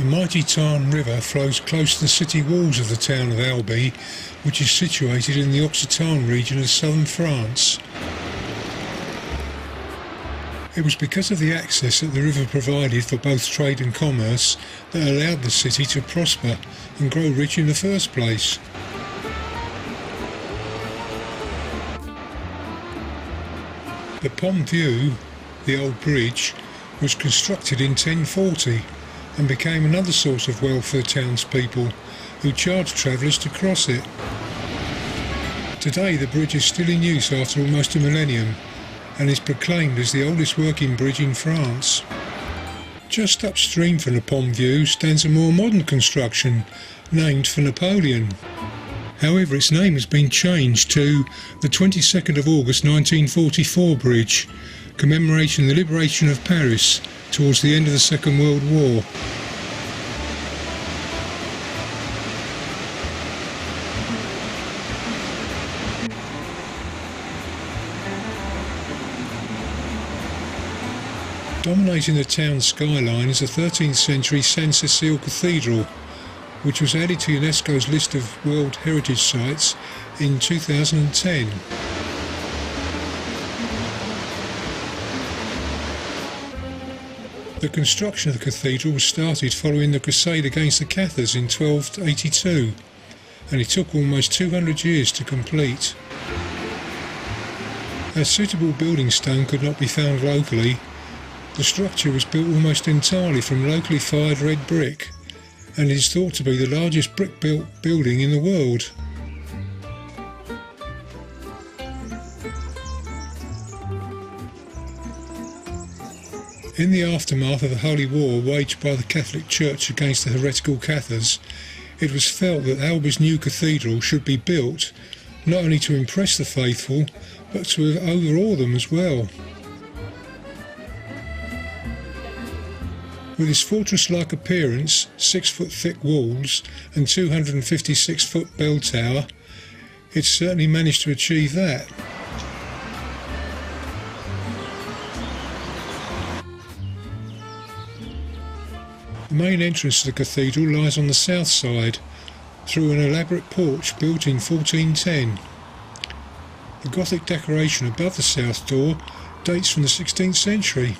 The mighty Tarn River flows close to the city walls of the town of Albi, which is situated in the Occitane region of southern France. It was because of the access that the river provided for both trade and commerce that allowed the city to prosper and grow rich in the first place. The Pont Vieux, the old bridge, was constructed in 1040 and became another source of wealth for the townspeople, who charged travellers to cross it. Today the bridge is still in use after almost a millennium and is proclaimed as the oldest working bridge in France. Just upstream from the Pont Vieux stands a more modern construction, named for Napoleon. However, its name has been changed to the 22nd of August 1944 Bridge, commemorating the liberation of Paris towards the end of the Second World War. Dominating the town's skyline is the 13th century Sainte-Cécile Cathedral, which was added to UNESCO's list of World Heritage Sites in 2010. The construction of the cathedral was started following the crusade against the Cathars in 1282, and it took almost 200 years to complete. As suitable building stone could not be found locally, the structure was built almost entirely from locally fired red brick, and is thought to be the largest brick-built building in the world. In the aftermath of the Holy War waged by the Catholic Church against the heretical Cathars, it was felt that Albi's new cathedral should be built not only to impress the faithful, but to overawe them as well. With its fortress-like appearance, 6-foot thick walls and 256-foot bell tower, it certainly managed to achieve that. The main entrance to the cathedral lies on the south side, through an elaborate porch built in 1410. The Gothic decoration above the south door dates from the 16th century.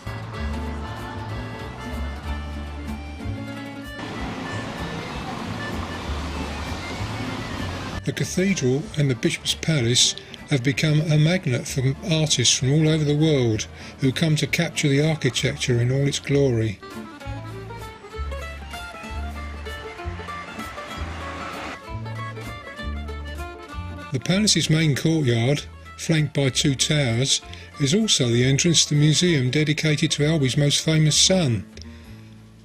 The cathedral and the Bishop's Palace have become a magnet for artists from all over the world who come to capture the architecture in all its glory. The palace's main courtyard, flanked by 2 towers, is also the entrance to the museum dedicated to Albi's most famous son,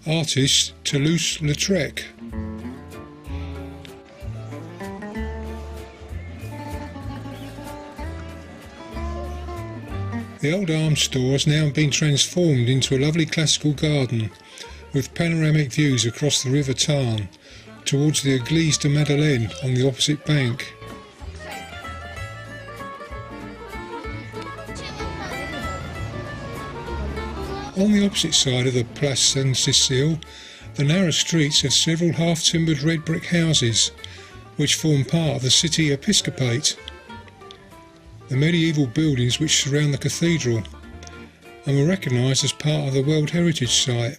artist Toulouse-Lautrec. The old arms store has now been transformed into a lovely classical garden with panoramic views across the River Tarn towards the Église de Madeleine on the opposite bank. On the opposite side of the Place Sainte-Cécile, the narrow streets have several half-timbered red brick houses, which form part of the city episcopate. The medieval buildings which surround the cathedral and were recognised as part of the World Heritage Site.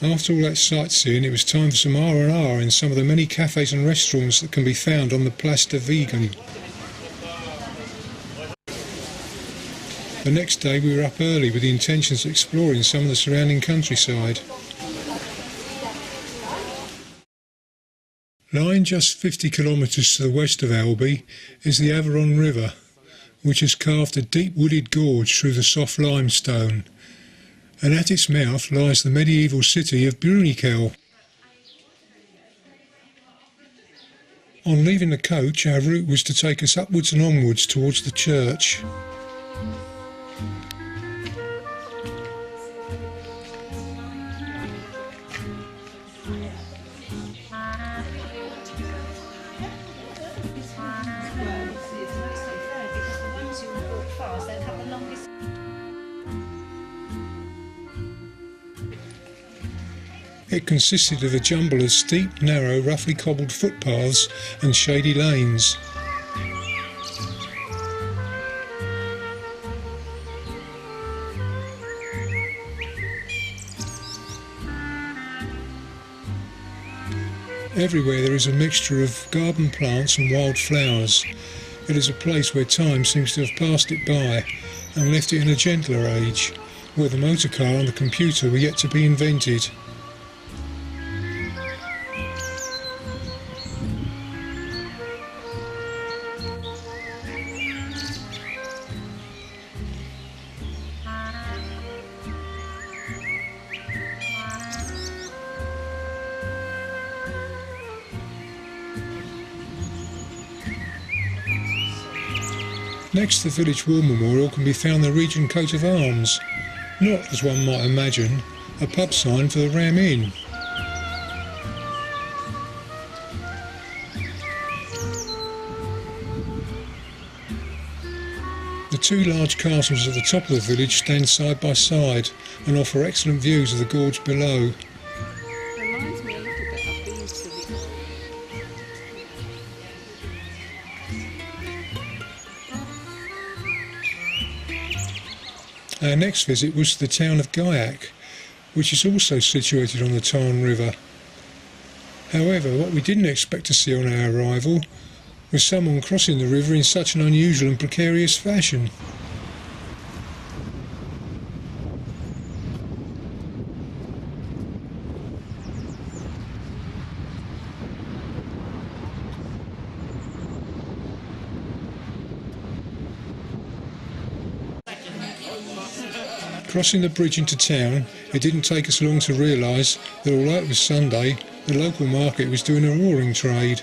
After all that sightseeing, it was time for some R&R in some of the many cafes and restaurants that can be found on the Place de Vegan. The next day we were up early with the intentions of exploring some of the surrounding countryside. Lying just 50 kilometres to the west of Albi is the Aveyron River, which has carved a deep wooded gorge through the soft limestone, and at its mouth lies the medieval city of Bruniquel. On leaving the coach, our route was to take us upwards and onwards towards the church. It consisted of a jumble of steep, narrow, roughly cobbled footpaths and shady lanes. Everywhere there is a mixture of garden plants and wild flowers. It is a place where time seems to have passed it by and left it in a gentler age, where the motor car and the computer were yet to be invented. Next to the village war memorial can be found the Regent coat of arms, not, as one might imagine, a pub sign for the Ram Inn. The two large castles at the top of the village stand side by side and offer excellent views of the gorge below. Reminds me a little bit of being to Our next visit was to the town of Gaillac, which is also situated on the Tarn River. However, what we didn't expect to see on our arrival was someone crossing the river in such an unusual and precarious fashion. Crossing the bridge into town, it didn't take us long to realise that although it was Sunday, the local market was doing a roaring trade.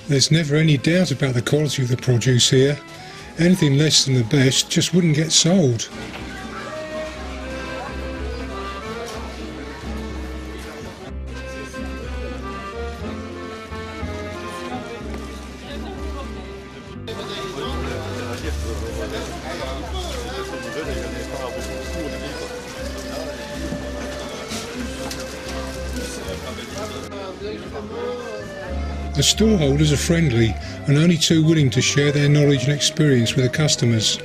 There's never any doubt about the quality of the produce here. Anything less than the best just wouldn't get sold. The storeholders are friendly and only too willing to share their knowledge and experience with the customers.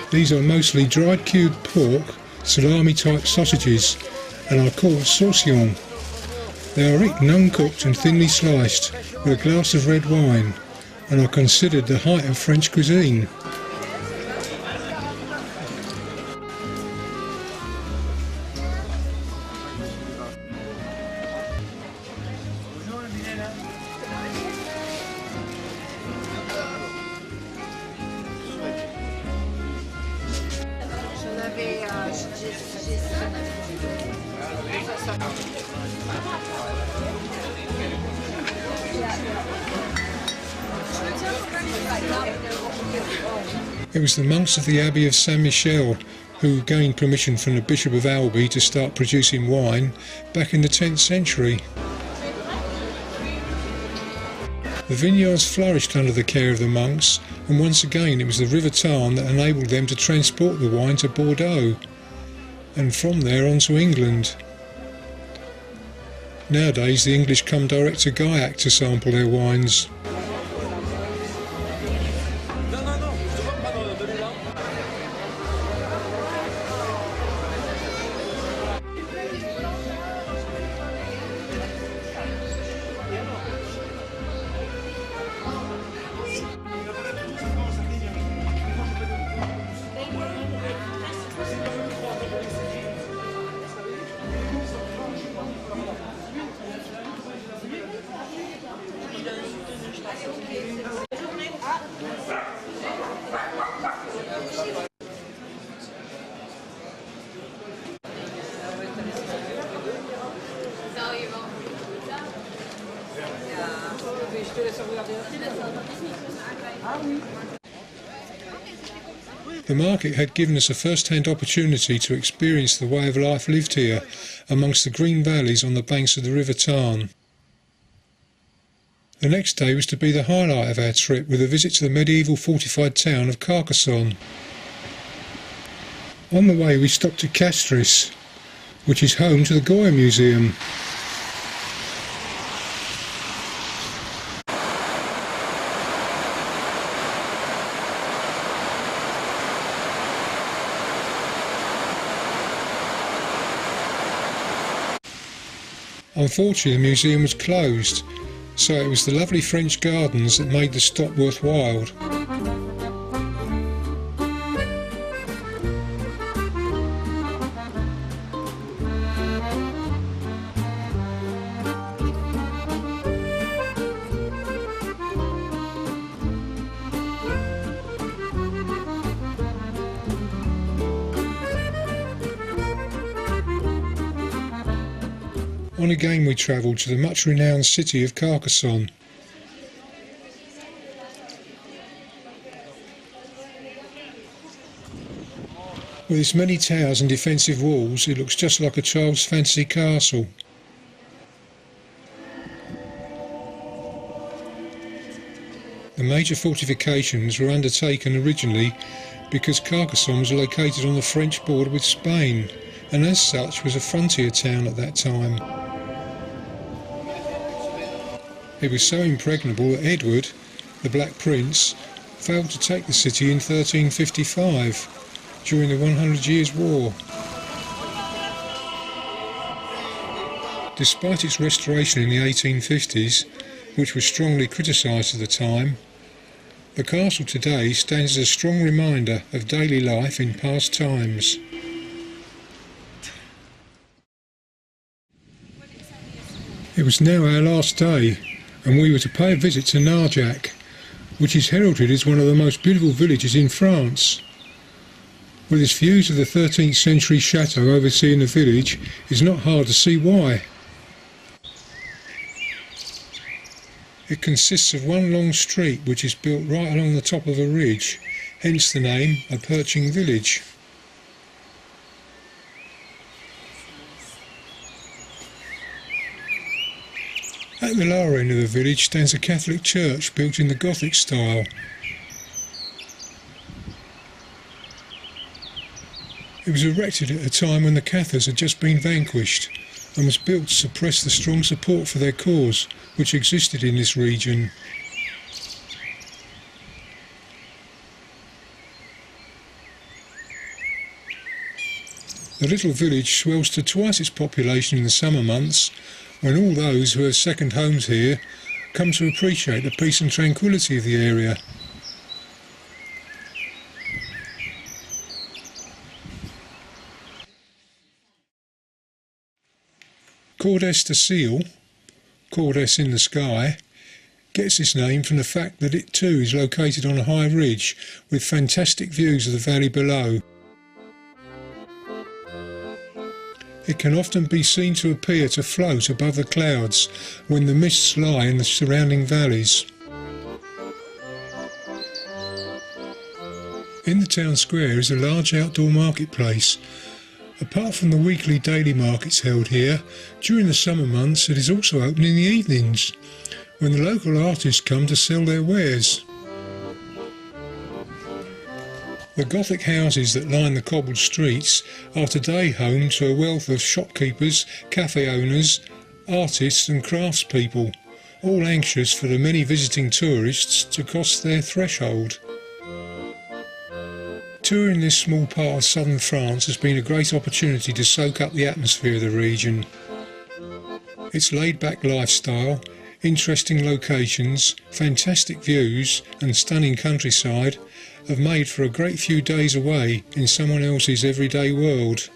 These are mostly dried cubed pork, salami type sausages, and are called saucissons. They are eaten uncooked and thinly sliced with a glass of red wine and are considered the height of French cuisine. It was the monks of the Abbey of Saint Michel who gained permission from the Bishop of Albi to start producing wine back in the 10th century. The vineyards flourished under the care of the monks, and once again it was the River Tarn that enabled them to transport the wine to Bordeaux, and from there on to England. Nowadays the English come direct to Gaillac to sample their wines. The market had given us a first-hand opportunity to experience the way of life lived here amongst the green valleys on the banks of the River Tarn. The next day was to be the highlight of our trip with a visit to the medieval fortified town of Carcassonne. On the way we stopped at Castries, which is home to the Goya Museum. Unfortunately, the museum was closed, so it was the lovely French gardens that made the stop worthwhile. On again we travelled to the much renowned city of Carcassonne. With its many towers and defensive walls, it looks just like a child's fantasy castle. The major fortifications were undertaken originally because Carcassonne was located on the French border with Spain, and as such was a frontier town at that time. It was so impregnable that Edward, the Black Prince, failed to take the city in 1355, during the 100 Years' War. Despite its restoration in the 1850s, which was strongly criticised at the time, the castle today stands as a strong reminder of daily life in past times. It was now our last day, and we were to pay a visit to Narjac, which is heralded as one of the most beautiful villages in France. With its views of the 13th century chateau overseeing the village, it's not hard to see why. It consists of one long street which is built right along the top of a ridge, hence the name, a perching village. At the lower end of the village stands a Catholic church built in the Gothic style. It was erected at a time when the Cathars had just been vanquished and was built to suppress the strong support for their cause which existed in this region. The little village swells to twice its population in the summer months, when all those who have second homes here come to appreciate the peace and tranquility of the area. Cordès de Ciel, Cordès in the sky, gets its name from the fact that it too is located on a high ridge with fantastic views of the valley below. It can often be seen to appear to float above the clouds when the mists lie in the surrounding valleys. In the town square is a large outdoor marketplace. Apart from the weekly daily markets held here, during the summer months it is also open in the evenings, when the local artists come to sell their wares. The Gothic houses that line the cobbled streets are today home to a wealth of shopkeepers, cafe owners artists and craftspeople, all anxious for the many visiting tourists to cross their threshold. Touring this small part of southern France has been a great opportunity to soak up the atmosphere of the region. Its laid-back lifestyle, interesting locations, fantastic views and stunning countryside have made for a great few days away in someone else's everyday world.